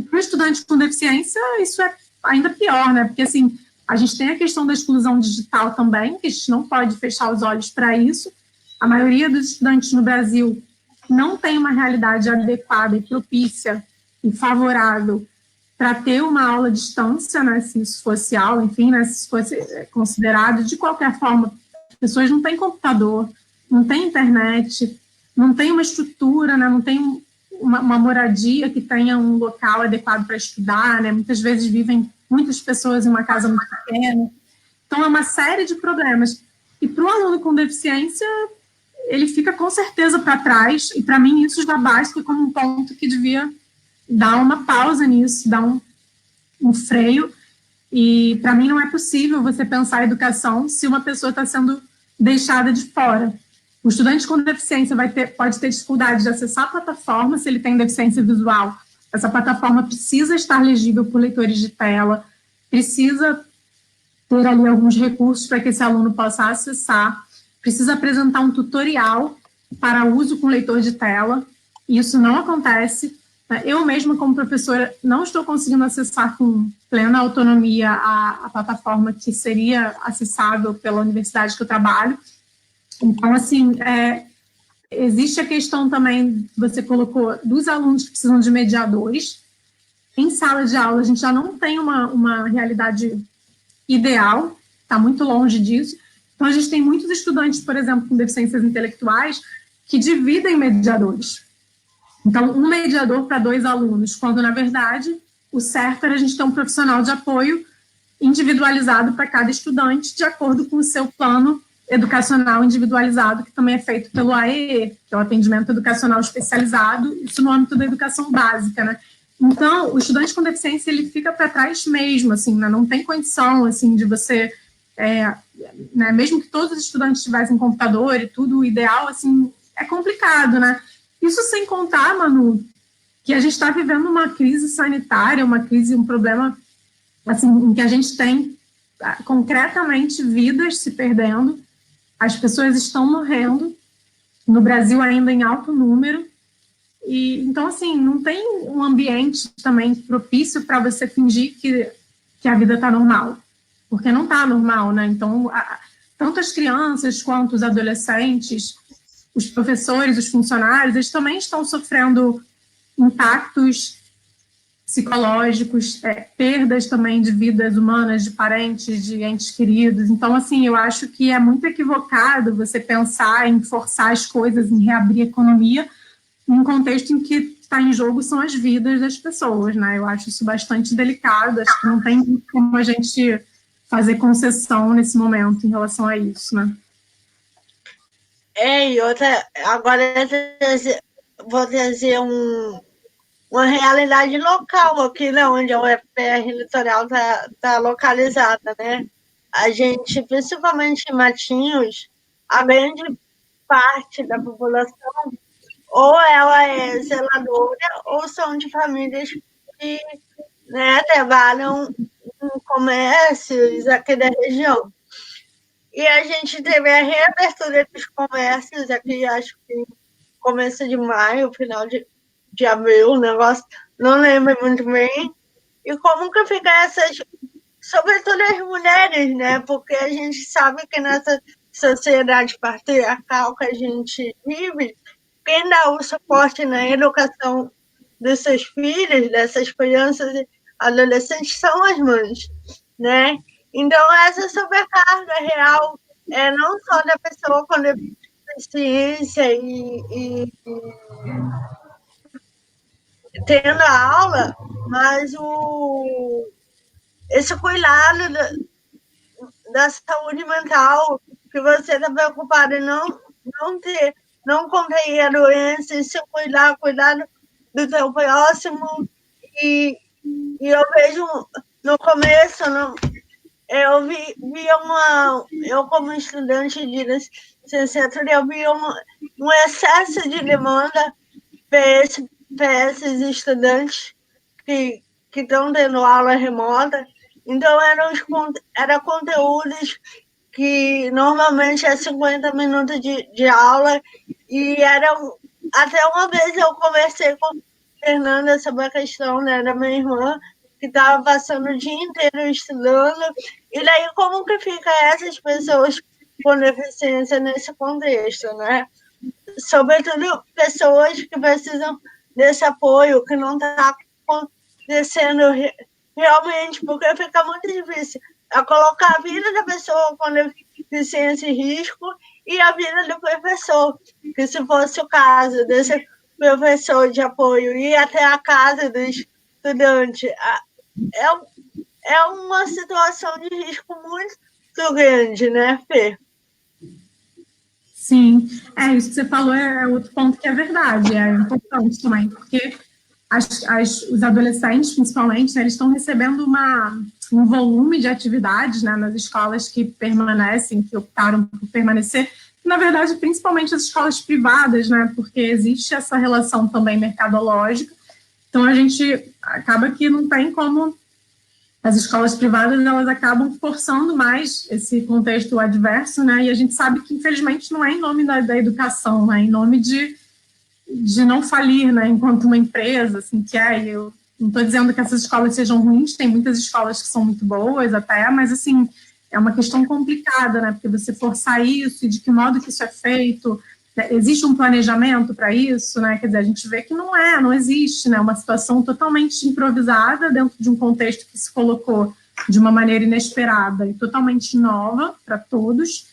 Para o estudante com deficiência, isso é ainda pior, né? Porque, assim, a gente tem a questão da exclusão digital também, que a gente não pode fechar os olhos para isso. A maioria dos estudantes no Brasil não tem uma realidade adequada e propícia e favorável para ter uma aula à distância, né? Se isso fosse aula, enfim, né? Se isso fosse considerado, de qualquer forma, as pessoas não têm computador, não têm internet, não tem uma estrutura, né? Não tem uma moradia que tenha um local adequado para estudar, né? Muitas vezes vivem muitas pessoas em uma casa muito pequena. Então, é uma série de problemas. E para o aluno com deficiência, ele fica com certeza para trás, e para mim isso já basta como um ponto que devia dar uma pausa nisso, dar um freio. E para mim não é possível você pensar a educação se uma pessoa está sendo deixada de fora. O estudante com deficiência pode ter dificuldade de acessar a plataforma se ele tem deficiência visual, essa plataforma precisa estar legível por leitores de tela, precisa ter ali alguns recursos para que esse aluno possa acessar, precisa apresentar um tutorial para uso com leitor de tela, e isso não acontece. Eu mesma, como professora, não estou conseguindo acessar com plena autonomia a plataforma que seria acessável pela universidade que eu trabalho. Então, assim, existe a questão também, você colocou, dos alunos que precisam de mediadores. Em sala de aula, a gente já não tem uma realidade ideal, está muito longe disso. Então, a gente tem muitos estudantes, por exemplo, com deficiências intelectuais, que dividem mediadores. Então, um mediador para 2 alunos, quando, na verdade, o certo era a gente ter um profissional de apoio individualizado para cada estudante, de acordo com o seu plano educacional individualizado, que também é feito pelo AEE, que é o atendimento educacional especializado, isso no âmbito da educação básica, né? Então, o estudante com deficiência, ele fica para trás mesmo, assim, né? Não tem condição, assim, de você, né? Mesmo que todos os estudantes tivessem computador e tudo, o ideal, assim, é complicado, né? Isso sem contar, Manu, que a gente está vivendo uma crise sanitária, uma crise, um problema, assim, em que a gente tem concretamente vidas se perdendo, as pessoas estão morrendo, no Brasil ainda em alto número, e então, assim, não tem um ambiente também propício para você fingir que a vida está normal, porque não está normal, né? Então, tanto as crianças quanto os adolescentes, os professores, os funcionários, eles também estão sofrendo impactos psicológicos, perdas também de vidas humanas, de parentes, de entes queridos. Então, assim, eu acho que é muito equivocado você pensar em forçar as coisas, em reabrir a economia, num contexto em que está em jogo são as vidas das pessoas, né? Eu acho isso bastante delicado, acho que não tem como a gente fazer concessão nesse momento em relação a isso, né? E outra, agora vou trazer uma realidade local aqui, né, onde a UFPR Litoral está localizada, né? A gente, principalmente em Matinhos, a grande parte da população ou ela é zeladora ou são de famílias que, né, trabalham em comércios aqui da região. E a gente teve a reabertura dos comércios aqui, acho que começo de maio, final de abril, o negócio, não lembro muito bem. E como que fica essas, sobretudo as mulheres, né? Porque a gente sabe que nessa sociedade patriarcal que a gente vive, quem dá o suporte na educação dos seus filhos, dessas crianças e adolescentes, são as mães, né? Então, essa sobrecarga real não só da pessoa com deficiência e tendo a aula, mas esse cuidado da saúde mental, que você está preocupado em não contrair a doença, e se cuidar do teu próximo. E eu vejo no começo, eu como estudante de licenciatura, eu vi um excesso de demanda para esses estudantes que estão tendo aula remota. Então, eram conteúdos que normalmente é 50 minutos de aula, e até uma vez eu conversei com a Fernanda sobre a questão, né, da minha irmã, que estava passando o dia inteiro estudando, e daí como que fica essas pessoas com deficiência nesse contexto, né? Sobretudo pessoas que precisam desse apoio, que não está acontecendo realmente, porque fica muito difícil colocar a vida da pessoa com deficiência em risco e a vida do professor, que se fosse o caso desse professor de apoio ir até a casa do estudante, é uma situação de risco muito grande, né, Fê? Sim, isso que você falou é outro ponto que é verdade, é importante também, porque os adolescentes, principalmente, né, eles estão recebendo um volume de atividades, né, nas escolas que permanecem, que optaram por permanecer, na verdade, principalmente as escolas privadas, né, porque existe essa relação também mercadológica, Então, a gente acaba que não tem como... As escolas privadas, elas acabam forçando mais esse contexto adverso, né? E a gente sabe que, infelizmente, não é em nome da educação, né? É em nome de não falir, né? Enquanto uma empresa, assim, que é... Eu não estou dizendo que essas escolas sejam ruins, tem muitas escolas que são muito boas até, mas, assim, é uma questão complicada, né? Porque você forçar isso e de que modo que isso é feito... Existe um planejamento para isso, né? Quer dizer, a gente vê que não existe, né? Uma situação totalmente improvisada dentro de um contexto que se colocou de uma maneira inesperada e totalmente nova para todos.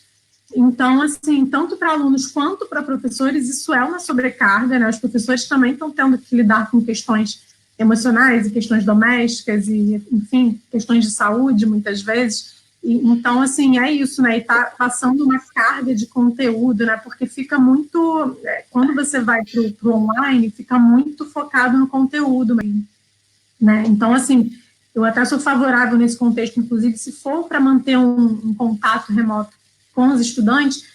Então, assim, tanto para alunos quanto para professores, isso é uma sobrecarga, né? Os professores também estão tendo que lidar com questões emocionais e questões domésticas e, enfim, questões de saúde, muitas vezes. Então, assim, é isso, né? E tá passando uma carga de conteúdo, né? Porque fica muito... Quando você vai para o online, fica muito focado no conteúdo mesmo, né? Então, assim, eu até sou favorável nesse contexto, inclusive, se for para manter um contato remoto com os estudantes,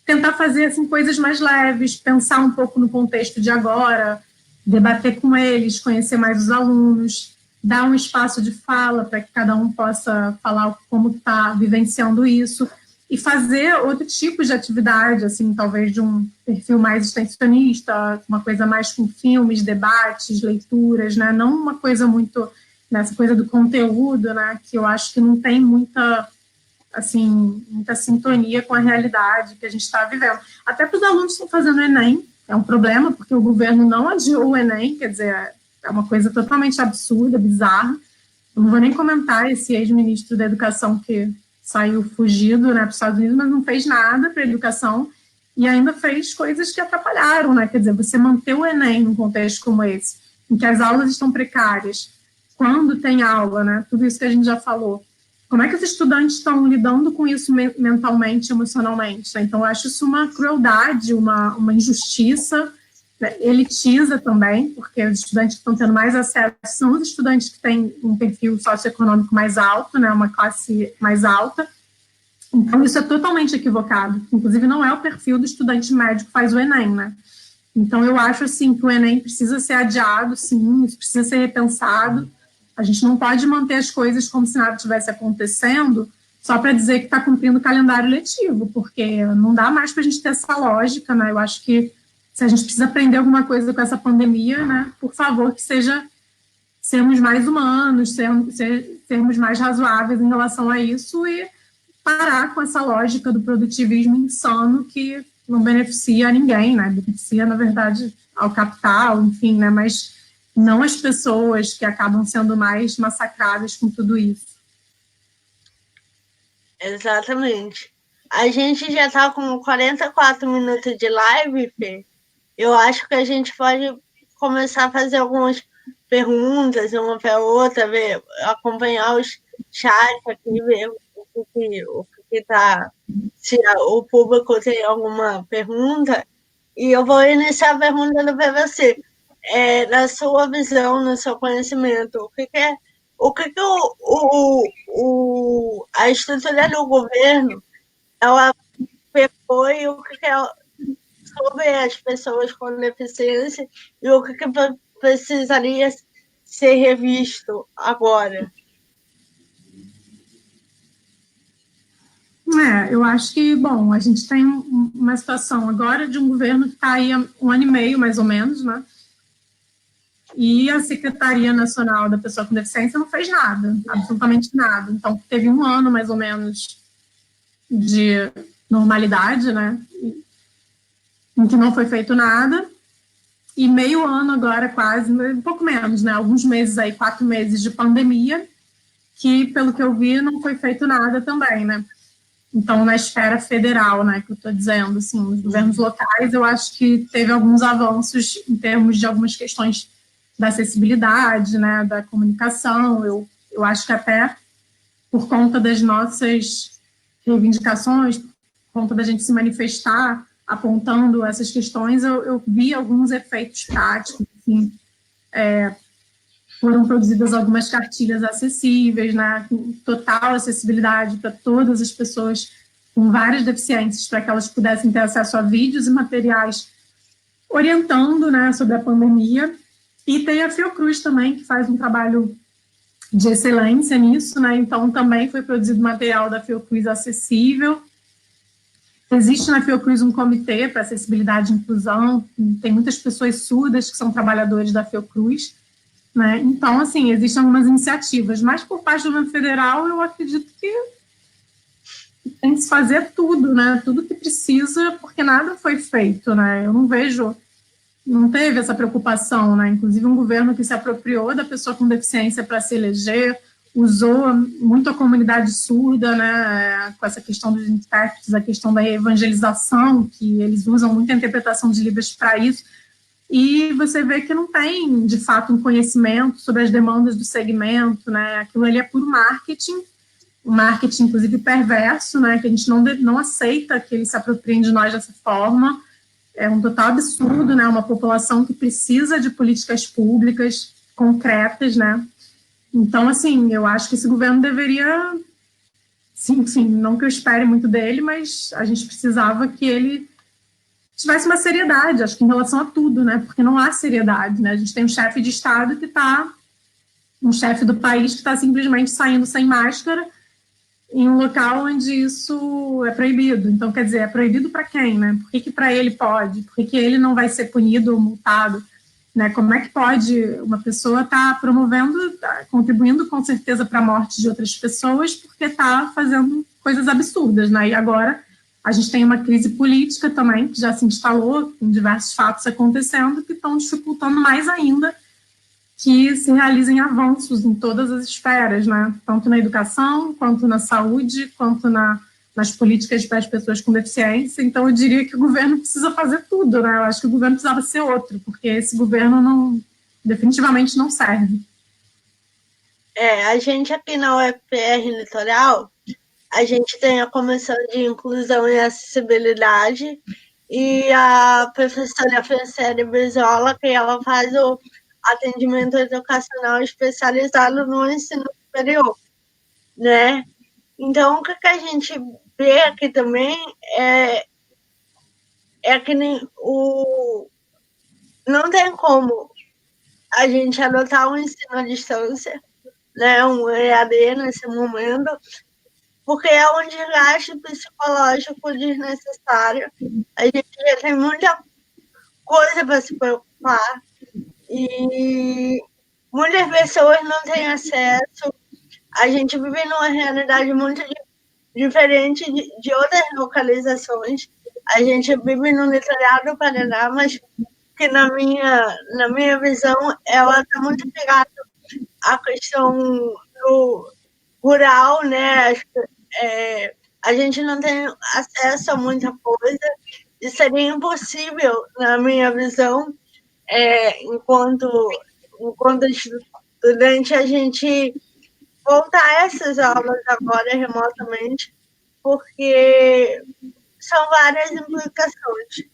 tentar fazer, assim, coisas mais leves, pensar um pouco no contexto de agora, debater com eles, conhecer mais os alunos, dar um espaço de fala para que cada um possa falar como está vivenciando isso e fazer outro tipo de atividade, assim, talvez de um perfil mais extensionista, uma coisa mais com filmes, debates, leituras, né? Não uma coisa muito nessa coisa do conteúdo, né? Que eu acho que não tem muita, assim, muita sintonia com a realidade que a gente está vivendo. Até para os alunos que estão fazendo Enem, é um problema, porque o governo não adiou o Enem, quer dizer, é uma coisa totalmente absurda, bizarra. Eu não vou nem comentar esse ex-ministro da Educação que saiu fugido, né, para os Estados Unidos, mas não fez nada para a educação e ainda fez coisas que atrapalharam, né? Quer dizer, você manter o Enem num contexto como esse, em que as aulas estão precárias, quando tem aula, né? Tudo isso que a gente já falou. Como é que os estudantes estão lidando com isso mentalmente, emocionalmente? Então, eu acho isso uma crueldade, uma injustiça, né? Elitiza também, porque os estudantes que estão tendo mais acesso são os estudantes que têm um perfil socioeconômico mais alto, né? Uma classe mais alta. Então, isso é totalmente equivocado. Inclusive, não é o perfil do estudante médio que faz o Enem, né? Então, eu acho, assim, que o Enem precisa ser adiado, sim, isso precisa ser repensado. A gente não pode manter as coisas como se nada estivesse acontecendo só para dizer que está cumprindo o calendário letivo, porque não dá mais para a gente ter essa lógica, né? Eu acho que se a gente precisa aprender alguma coisa com essa pandemia, né, por favor, que seja sermos mais humanos, sermos mais razoáveis em relação a isso e parar com essa lógica do produtivismo insano que não beneficia a ninguém, né? Beneficia, na verdade, ao capital, enfim, né? Mas não as pessoas que acabam sendo mais massacradas com tudo isso. Exatamente. A gente já está com 44 minutos de live, Fê. Eu acho que a gente pode começar a fazer algumas perguntas, uma para outra, ver, acompanhar os chats aqui, ver o que está, se o público tem alguma pergunta. E eu vou iniciar perguntando para você, na sua visão, no seu conhecimento, a estrutura do governo, ela pegou e o que é sobre as pessoas com deficiência e o que precisaria ser revisto agora? Eu acho que, bom, a gente tem uma situação agora de um governo que está aí há 1 ano e meio, mais ou menos, né? E a Secretaria Nacional da Pessoa com Deficiência não fez nada, absolutamente nada. Então, teve 1 ano, mais ou menos, de normalidade, né? Em que não foi feito nada. E meio ano agora, quase, um pouco menos, né? Alguns meses aí, 4 meses de pandemia, que, pelo que eu vi, não foi feito nada também, né? Então, na esfera federal, né, que eu estou dizendo, assim, os governos locais, eu acho que teve alguns avanços em termos de algumas questões da acessibilidade, né, da comunicação. Eu acho que até por conta das nossas reivindicações, por conta da gente se manifestar apontando essas questões, eu vi alguns efeitos práticos, assim, foram produzidas algumas cartilhas acessíveis, né, com total acessibilidade para todas as pessoas com várias deficiências, para que elas pudessem ter acesso a vídeos e materiais orientando, né, sobre a pandemia. E tem a Fiocruz também, que faz um trabalho de excelência nisso, né? Então, também foi produzido material da Fiocruz acessível. Existe na Fiocruz um comitê para acessibilidade e inclusão, tem muitas pessoas surdas que são trabalhadores da Fiocruz, né? Então, assim, existem algumas iniciativas, mas por parte do governo federal, eu acredito que tem que se fazer tudo, né? Tudo que precisa, porque nada foi feito, né? Eu não vejo, não teve essa preocupação, né? Inclusive um governo que se apropriou da pessoa com deficiência para se eleger, usou muito a comunidade surda, né? Com essa questão dos intérpretes, a questão da evangelização, que eles usam muita interpretação de Libras para isso, e você vê que não tem, de fato, um conhecimento sobre as demandas do segmento, né? Aquilo ali é puro marketing, um marketing, inclusive, perverso, né? Que a gente não aceita que eles se apropriem de nós dessa forma. É um total absurdo, né? Uma população que precisa de políticas públicas concretas, né? Então, assim, eu acho que esse governo deveria, sim, não que eu espere muito dele, mas a gente precisava que ele tivesse uma seriedade, acho que em relação a tudo, né? Porque não há seriedade, né? A gente tem um chefe de Estado que está, um chefe do país que está simplesmente saindo sem máscara em um local onde isso é proibido. Então, quer dizer, é proibido para quem, né? Por que para ele pode? Por que ele não vai ser punido ou multado? Né? Como é que pode uma pessoa estar promovendo, contribuindo com certeza para a morte de outras pessoas porque está fazendo coisas absurdas, né? E agora a gente tem uma crise política também que já se instalou, com diversos fatos acontecendo que estão dificultando mais ainda que se realizem avanços em todas as esferas, né? Tanto na educação, quanto na saúde, quanto nas políticas para as pessoas com deficiência. Então, eu diria que o governo precisa fazer tudo, né? Eu acho que o governo precisava ser outro, porque esse governo definitivamente não serve. A gente aqui na UFR Litoral, a gente tem a Comissão de Inclusão e Acessibilidade e a professora Franciele Brizola, que ela faz o atendimento educacional especializado no ensino superior, né? Então, o que a gente vê aqui também é que não tem como a gente adotar um ensino à distância, né, um EAD nesse momento, porque é um desgaste psicológico desnecessário. A gente já tem muita coisa para se preocupar e muitas pessoas não têm acesso. A gente vive numa realidade muito diferente de outras localizações. A gente vive no litoral do Paraná, mas que na minha visão ela está muito ligada à questão do rural, né? A gente não tem acesso a muita coisa e seria impossível, na minha visão, enquanto estudante, a gente voltar a essas aulas agora remotamente, porque são várias implicações.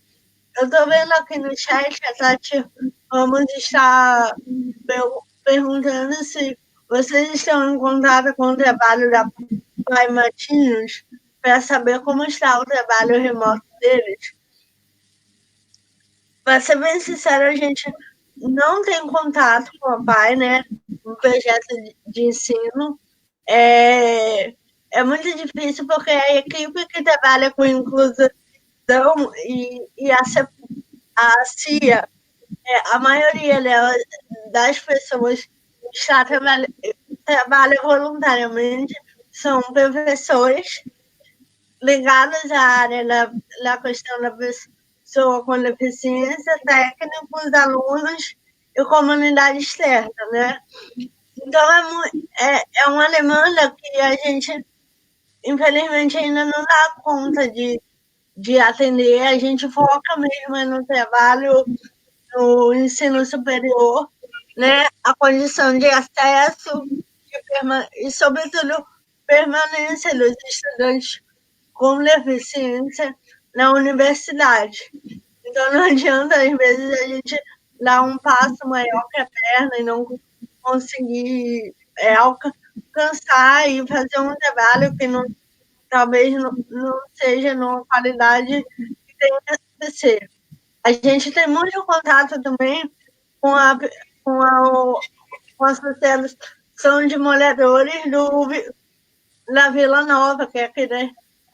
Eu estou vendo aqui no chat a Tati Ramos está perguntando se vocês estão em contato com o trabalho da Pai Matinhos para saber como está o trabalho remoto deles. Para ser bem sincero, a gente não tem contato com a Pai, né? Um projeto de ensino. É muito difícil porque a equipe que trabalha com inclusão e a CIA, a maioria das pessoas que trabalham voluntariamente são professores ligados à área da questão da pessoa com deficiência, técnicos, alunos e comunidade externa, né? Então, é uma demanda que a gente, infelizmente, ainda não dá conta de atender. A gente foca mesmo no trabalho, no ensino superior, né? A condição de acesso e, sobretudo, permanência dos estudantes com deficiência na universidade. Então, não adianta, às vezes, a gente dar um passo maior que a perna e não conseguir alcançar e fazer um trabalho que talvez não seja numa qualidade que tem que ser. A gente tem muito contato também com com a Associação de Moradores da Vila Nova, que é aqui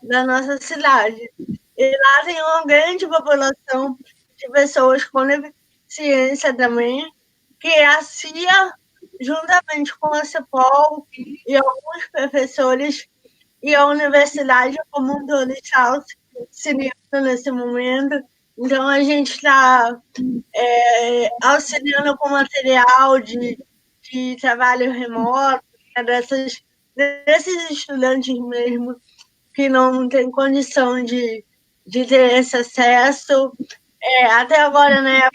da nossa cidade. E lá tem uma grande população de pessoas com deficiência também, que a CIA, juntamente com a CEPOL e alguns professores, e a universidade como um todo está auxiliando nesse momento. Então, a gente está auxiliando com material de trabalho remoto, né, desses estudantes mesmo que não têm condição de ter esse acesso. Até agora, né,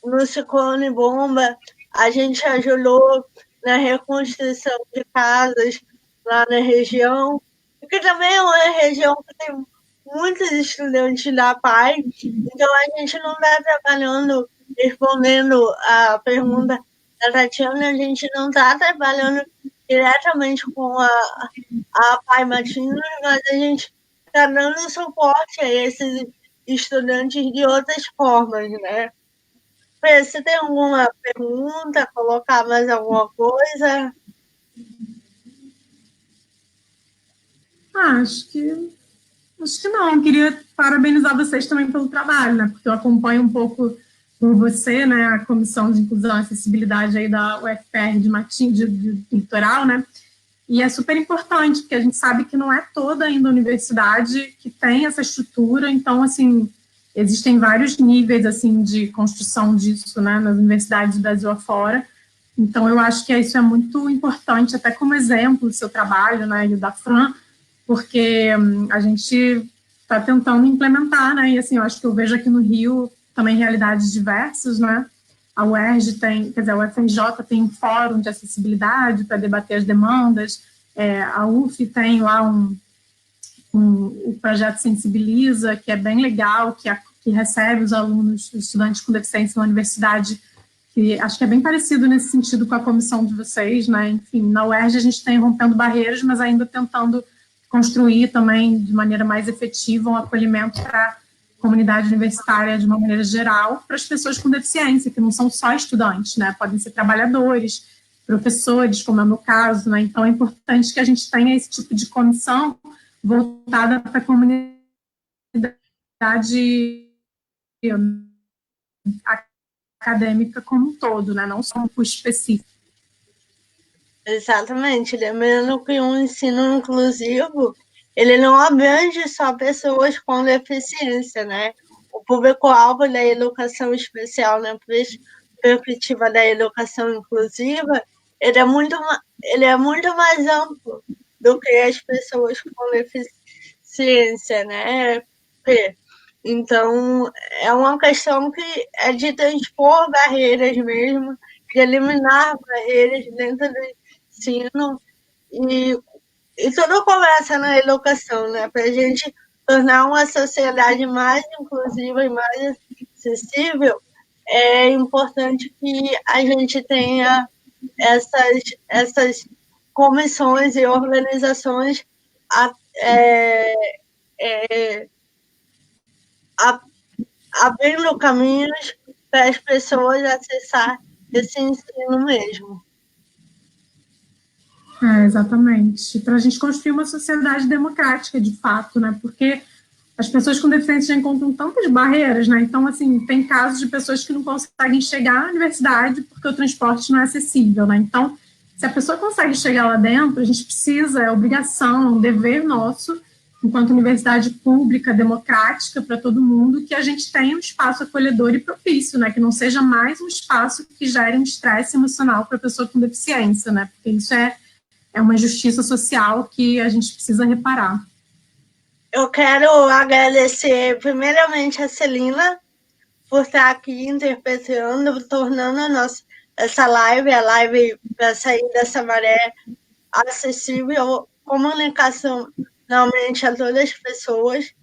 no ciclone bomba, a gente ajudou na reconstrução de casas lá na região, porque também é uma região que tem muitos estudantes da PAI, então a gente não está trabalhando, respondendo a pergunta da Tatiana, a gente não está trabalhando diretamente com a PAI Matinas, mas a gente está dando suporte a esses estudantes de outras formas, né? Você tem alguma pergunta, colocar mais alguma coisa? Acho que não. Queria parabenizar vocês também pelo trabalho, né? Porque eu acompanho um pouco por você, né? A Comissão de Inclusão e Acessibilidade aí da UFPR de Matinhos, de Litoral, né? E é super importante, porque a gente sabe que não é toda ainda a universidade que tem essa estrutura, então, assim, existem vários níveis, assim, de construção disso, né, nas universidades do Brasil afora. Então, eu acho que isso é muito importante, até como exemplo do seu trabalho, né, e da Fran, porque a gente está tentando implementar, né, e assim, eu acho que eu vejo aqui no Rio também realidades diversas, né, a UERJ tem, quer dizer, a UFRJ tem um fórum de acessibilidade para debater as demandas, a UF tem lá o projeto Sensibiliza, que é bem legal, que recebe os alunos, os estudantes com deficiência na universidade, que acho que é bem parecido nesse sentido com a comissão de vocês, né? Enfim, na UERJ a gente tem rompendo barreiras, mas ainda tentando construir também de maneira mais efetiva um acolhimento para comunidade universitária de uma maneira geral, para as pessoas com deficiência, que não são só estudantes, né? Podem ser trabalhadores, professores, como é o meu caso, né? Então é importante que a gente tenha esse tipo de comissão voltada para a comunidade acadêmica como um todo, né? Não só um curso específico. Exatamente, lembrando que um ensino inclusivo, ele não abrange só pessoas com deficiência, né? O público-alvo da educação especial, na perspectiva da educação inclusiva, ele é muito mais amplo do que as pessoas com deficiência, né? Então, é uma questão que é de transpor barreiras mesmo, de eliminar barreiras dentro do ensino, e tudo começa na educação, né? Para a gente tornar uma sociedade mais inclusiva e mais acessível, é importante que a gente tenha essas comissões e organizações abrindo caminhos para as pessoas acessar esse ensino mesmo. Exatamente. Para a gente construir uma sociedade democrática, de fato, né? Porque as pessoas com deficiência já encontram tantas barreiras, né? Então, assim, tem casos de pessoas que não conseguem chegar à universidade porque o transporte não é acessível, né? Então, se a pessoa consegue chegar lá dentro, a gente precisa, é obrigação, é um dever nosso, enquanto universidade pública, democrática para todo mundo, que a gente tenha um espaço acolhedor e propício, né? Que não seja mais um espaço que gere um estresse emocional para a pessoa com deficiência, né? Porque isso é uma injustiça social que a gente precisa reparar. Eu quero agradecer primeiramente a Celina por estar aqui interpretando, tornando essa live, a live para sair dessa maré acessível, comunicacionalmente a todas as pessoas.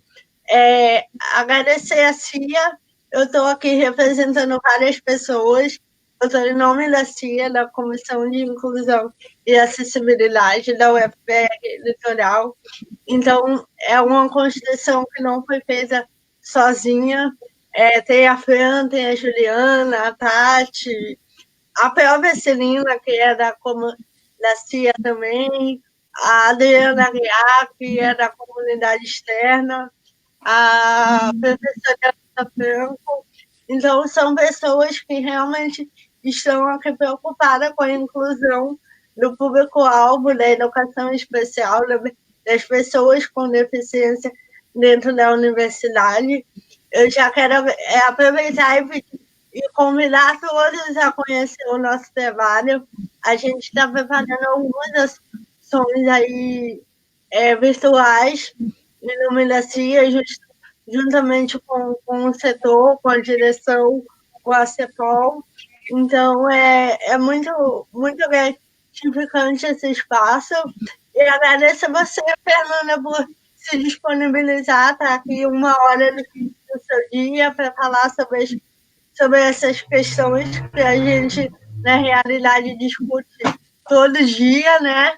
Agradecer a CIA, eu estou aqui representando várias pessoas, eu estou em nome da CIA, da Comissão de Inclusão e Acessibilidade da UFPR Litoral. Então, é uma construção que não foi feita sozinha, Tem a Fran, tem a Juliana, a Tati, a própria Celina, que é da CIA também, a Adriana Aguiar, que é da comunidade externa, a professora Franco. Então, são pessoas que realmente estão aqui preocupadas com a inclusão do público-alvo da educação especial, das pessoas com deficiência dentro da universidade. Eu já quero aproveitar e convidar todos a conhecer o nosso trabalho. A gente está preparando algumas ações aí virtuais iluminacia juntamente com o setor, com a direção, com a CEPOL. Então, é muito, muito gratificante esse espaço. E agradeço a você, Fernanda, por se disponibilizar, estar aqui 1 hora do seu dia para falar sobre essas questões que a gente, na realidade, discute todo dia, né?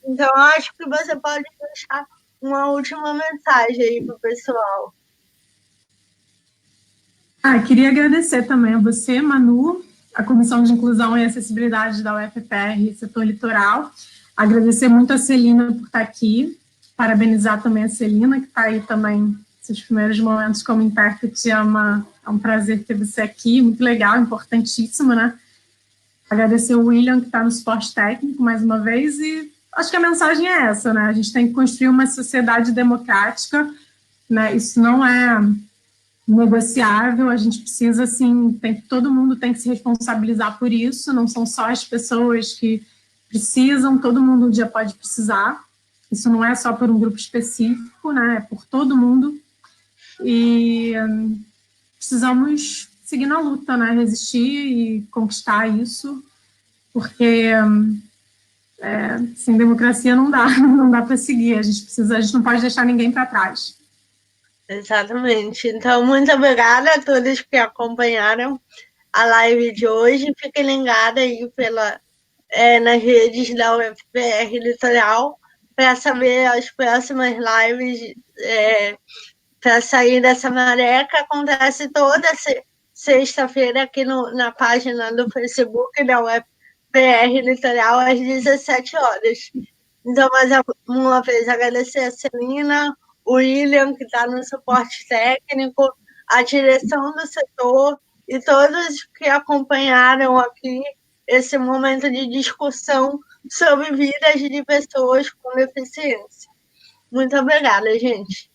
Então, acho que você pode deixar uma última mensagem aí para o pessoal. Queria agradecer também a você, Manu, a Comissão de Inclusão e Acessibilidade da UFPR, Setor Litoral. Agradecer muito a Celina por estar aqui, parabenizar também a Celina, que está aí também nesses primeiros momentos como intérprete. É um prazer ter você aqui, muito legal, importantíssimo, né? Agradecer o William, que está no suporte técnico, mais uma vez, e acho que a mensagem é essa, né? A gente tem que construir uma sociedade democrática, né? Isso não é negociável, a gente precisa, assim, todo mundo tem que se responsabilizar por isso, não são só as pessoas que precisam, todo mundo um dia pode precisar, isso não é só por um grupo específico, né? É por todo mundo, e precisamos seguir na luta, né? Resistir e conquistar isso, porque sem democracia não dá para seguir, a gente não pode deixar ninguém para trás. Exatamente. Então, muito obrigada a todos que acompanharam a live de hoje. Fiquem ligados aí nas redes da UFPR Litoral para saber as próximas lives para sair dessa maré, que acontece toda sexta-feira aqui na página do Facebook da UFPR Litoral às 17 horas. Então, mais uma vez, agradecer a Celina, o William, que está no suporte técnico, a direção do setor e todos que acompanharam aqui esse momento de discussão sobre vidas de pessoas com deficiência. Muito obrigada, gente.